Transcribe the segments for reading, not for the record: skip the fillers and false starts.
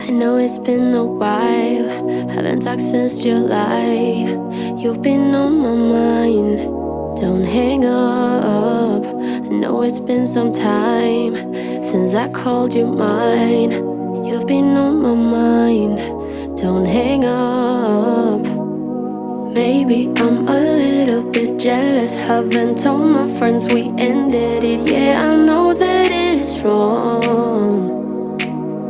I know it's been a while, haven't talked since July. You've been on my mind, don't hang up. I know it's been some time since I called you mine. You've been on my mind, don't hang up. Maybe I'm a little bit jealous, haven't told my friends we ended it. Yeah, I know that it's wrong.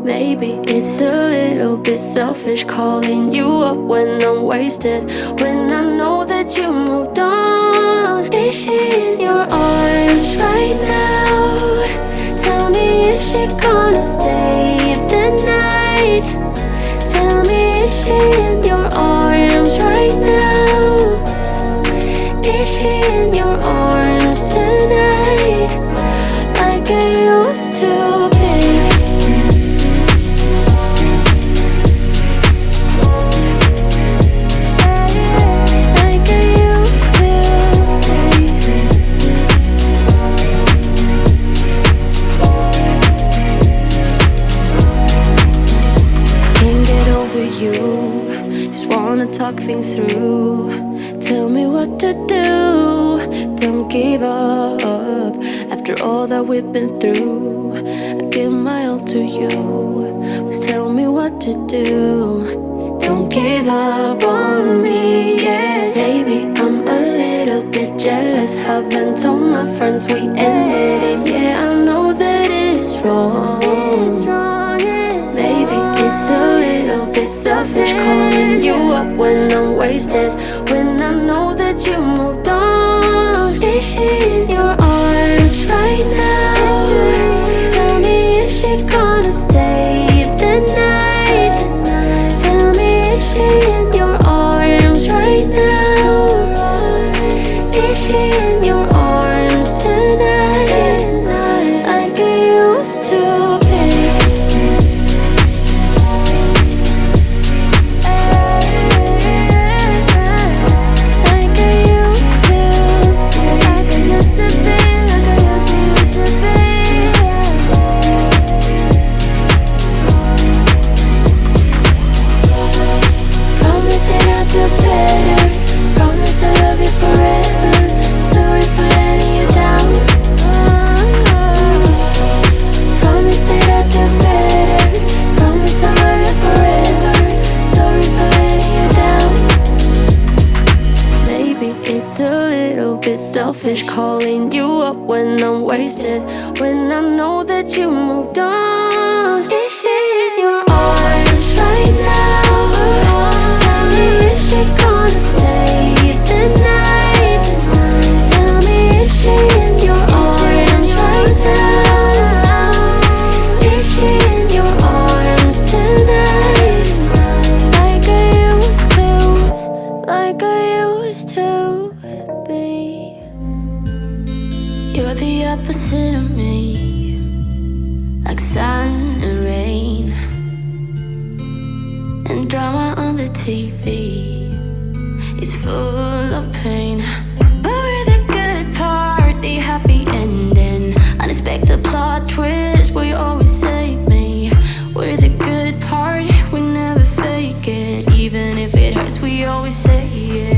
Maybe it's a little bit selfish calling you up when I'm wasted, when I know that you moved on. Is she in your arms right now? Tell me, is she gonna stay the night? Tell me, is she in your arms right now? Is she in your arms tonight? Like I used to be. Talk things through, tell me what to do. Don't give up after all that we've been through. I give my all to you, just tell me what to do. Don't give up on me yet. Maybe I'm a little bit jealous, haven't told my friends we ended it. Yeah, I know that it's wrong. Maybe it's a little bit selfish calling you up when I'm wasted, when I know that you moved on. Is she in your arms right now? Tell me, is she gonna stay the night? Tell me, is she in your arms right now? Is she in your arms tonight? Like I used to be. Selfish calling you up when I'm wasted, when I know that you moved on. Is she in your arms right now? Tell me, is she gonna stay the night? Tell me, is she in your arms right now? Is she in your arms tonight? Like I used to, like I used to be. You're the opposite of me, like sun and rain, and drama on the TV. It's full of pain, but we're the good part, the happy ending. Unexpected plot twist, will you always save me? We're the good part, we never fake it. Even if it hurts, we always say it.